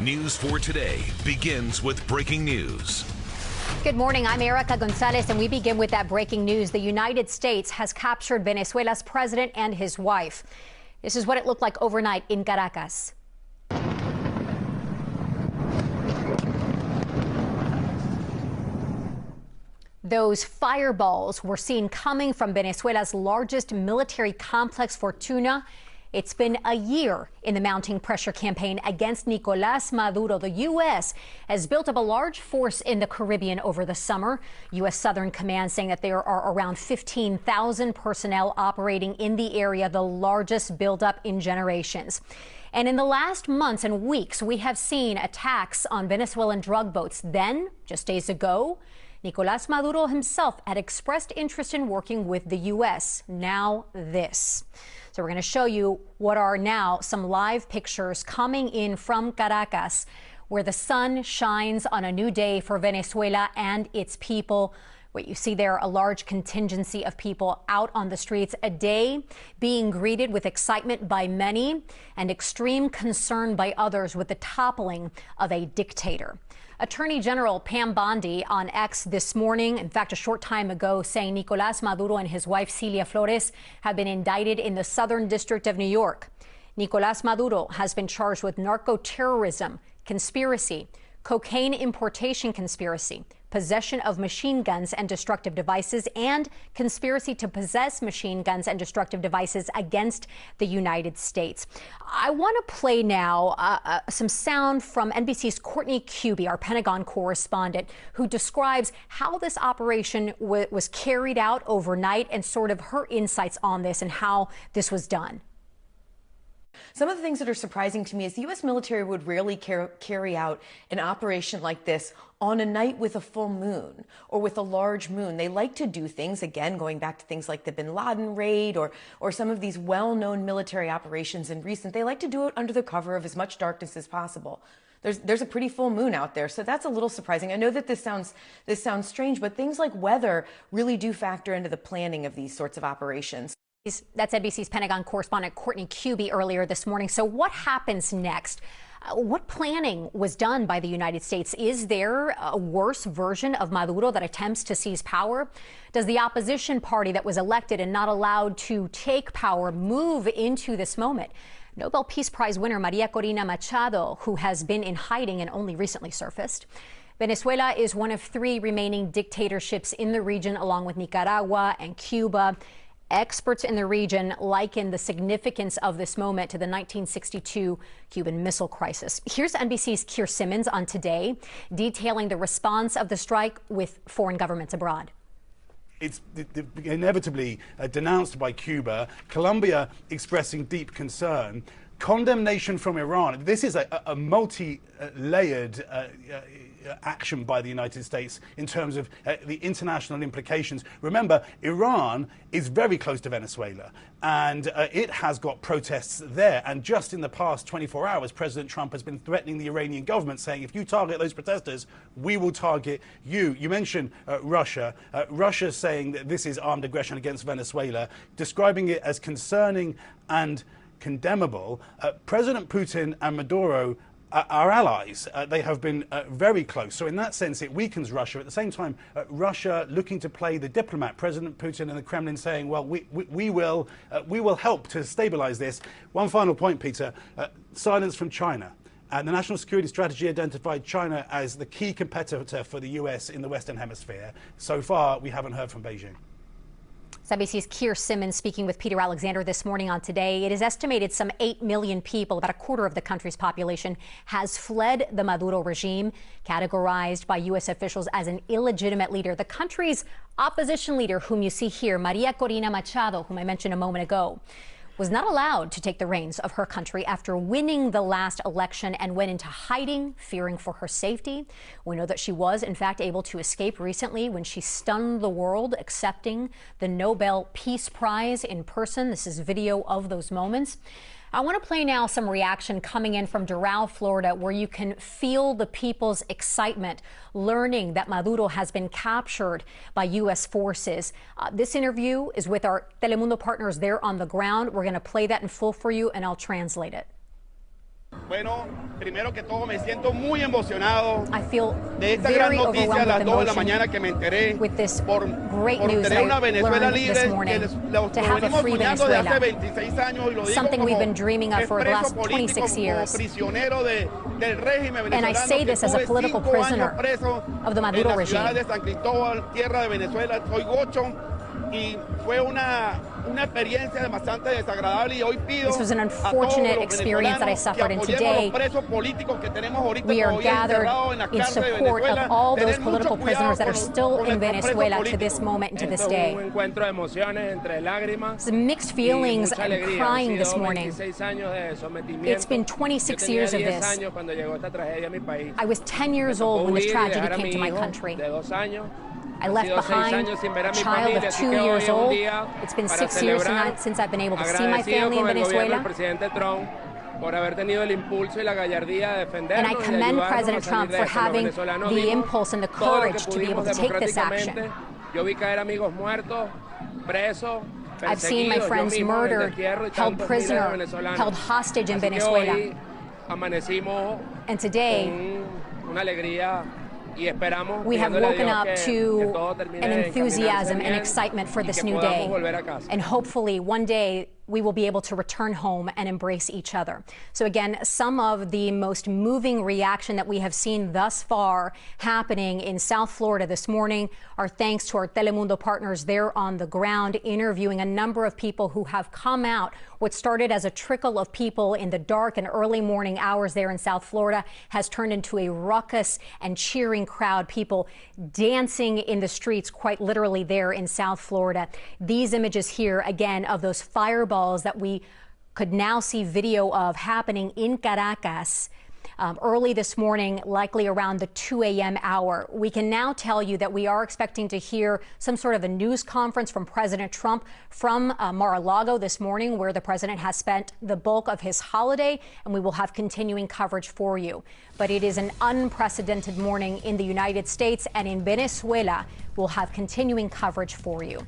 News 4 Today begins with breaking news. Good morning. I'm Erica Gonzalez, and we begin with that breaking news. The United States has captured Venezuela's president and his wife. This is what it looked like overnight in Caracas. Those fireballs were seen coming from Venezuela's largest military complex, Fortuna. It's been a year in the mounting pressure campaign against Nicolás Maduro. The U.S. has built up a large force in the Caribbean over the summer. U.S. Southern Command saying that there are around 15,000 personnel operating in the area, the largest buildup in generations. And in the last months and weeks, we have seen attacks on Venezuelan drug boats. Then, just days ago, Nicolás Maduro himself had expressed interest in working with the U.S. Now this. So we're going to show you what are now some live pictures coming in from Caracas, where the sun shines on a new day for Venezuela and its people. What you see there, a large contingency of people out on the streets, a day being greeted with excitement by many and extreme concern by others with the toppling of a dictator. Attorney General Pam Bondi on X this morning, in fact, a short time ago, saying Nicolás Maduro and his wife Cilia Flores have been indicted in the Southern District of New York. Nicolás Maduro has been charged with narco-terrorism, conspiracy, cocaine importation conspiracy, possession of machine guns and destructive devices, and conspiracy to possess machine guns and destructive devices against the United States. I want to play now some sound from NBC's Courtney Kube, our Pentagon correspondent, who describes how this operation was carried out overnight and sort of her insights on this and how this was done. Some of the things that are surprising to me is the U.S. military would rarely carry out an operation like this on a night with a full moon or with a large moon. They like to do things, again, going back to things like the Bin Laden raid or some of these well-known military operations in recent, they like to do it under the cover of as much darkness as possible. There's a pretty full moon out there, so that's a little surprising. I know that this sounds strange, but things like weather really do factor into the planning of these sorts of operations. That's NBC's Pentagon correspondent Courtney Kube earlier this morning. So what happens next? What planning was done by the United States? Is there a worse version of Maduro that attempts to seize power? Does the opposition party that was elected and not allowed to take power move into this moment? Nobel Peace Prize winner Maria Corina Machado, who has been in hiding and only recently surfaced. Venezuela is one of 3 remaining dictatorships in the region, along with Nicaragua and Cuba. Experts in the region liken the significance of this moment to the 1962 Cuban Missile Crisis. Here's NBC's Keir Simmons on Today, detailing the response of the strike with foreign governments abroad. It's inevitably denounced by Cuba, Colombia expressing deep concern, condemnation from Iran. This is a multi-layered action by the United States in terms of the international implications. Remember, Iran is very close to Venezuela, and it has got protests there. And just in the past 24 hours, President Trump has been threatening the Iranian government, saying, if you target those protesters, we will target you. You mentioned Russia. Russia saying that this is armed aggression against Venezuela, describing it as concerning and condemnable. President Putin and Maduro are allies. They have been very close. So in that sense, it weakens Russia. At the same time, Russia looking to play the diplomat, President Putin and the Kremlin saying, well, we will help to stabilize this. One final point, Peter, silence from China. And the National Security Strategy identified China as the key competitor for the US in the Western Hemisphere. So far, we haven't heard from Beijing. NBC's Keir Simmons speaking with Peter Alexander this morning on Today. It is estimated some 8 million people, about a quarter of the country's population, has fled the Maduro regime, categorized by U.S. officials as an illegitimate leader. The country's opposition leader, whom you see here, Maria Corina Machado, whom I mentioned a moment ago, was not allowed to take the reins of her country after winning the last election and went into hiding, fearing for her safety. We know that she was, in fact, able to escape recently when she stunned the world, accepting the Nobel Peace Prize in person. This is video of those moments. I want to play now some reaction coming in from Doral, Florida, where you can feel the people's excitement learning that Maduro has been captured by U.S. forces. This interview is with our Telemundo partners there on the ground. We're going to play that in full for you, and I'll translate it. Bueno, primero que todo me siento muy emocionado I feel de esta gran very noticia a las overwhelmed 2 de with la emotion mañana que me enteré with this por great news tener una that I Venezuela learned libre this morning, que lo to have a venimos free soñando de hace Venezuela. 26 años y lo digo Something como we've been dreaming of for the preso last político, 26 como years. prisionero del régimen And I venezolano say que this as a estuve political 5 prisoner años preso of the en Maduro la ciudad regime. de San Cristóbal, tierra de Venezuela. Soy gocho y fue una experiencia bastante desagradable y hoy pido This was an a todos unfortunate los experience that I venezolanos suffered, que and apoyemos a today los presos políticos que tenemos ahorita we are todavía gathered encerrados en la in cárcel de support Venezuela. of all those Tener mucho political cuidado prisoners that are con still in nuestros presos Venezuela to this políticos. moment and to this Esto es day. un encuentro de emociones entre lágrimas Some mixed y feelings mucha and alegría. crying Han this sido morning. 26 años de sometimiento. It's been 26 Yo tenía years of 10 this. años cuando llegó esta tragedia a mi país. I was 10 years Me tocó old when this huir y tragedy dejar a came mi to my hijo country. de 2 años. I Han left sido 6 behind años sin ver a a mi child familia, of así 2 que hoy years es un old. día It's been para 6 years celebrar, since I've been able to see my agradecido family in con el gobierno Venezuela. del presidente Trump por haber tenido el impulso y la gallardía de And defendernos I y de commend ayudarnos President a Trump salir de for esto. Los having venezolanos the dimos impulse and the todo lo que courage to be able pudimos to take this democráticamente. action. Yo vi caer amigos muertos, presos, I've seen my perseguidos, yo friends mismo en el murdered, destierro y held tantos miles de prisoner, venezolanos. held hostage in Así que Venezuela. hoy amanecimos And today, con una alegría y esperamos we have pidiéndole a woken Dios up que to todo termine an de enthusiasm encaminarse and bien excitement for y this que new podamos day. volver a casa. And hopefully one day we will be able to return home and embrace each other. So again, some of the most moving reaction that we have seen thus far happening in South Florida this morning are thanks to our Telemundo partners there on the ground, interviewing a number of people who have come out. What started as a trickle of people in the dark and early morning hours there in South Florida has turned into a ruckus and cheering crowd, people dancing in the streets, quite literally there in South Florida. These images here, again, of those fireballs that we could now see video of happening in Caracas early this morning, likely around the 2 a.m. hour. We can now tell you that we are expecting to hear some sort of a news conference from President Trump from Mar-a-Lago this morning, where the president has spent the bulk of his holiday, and we will have continuing coverage for you. But it is an unprecedented morning in the United States, and in Venezuela, we'll have continuing coverage for you.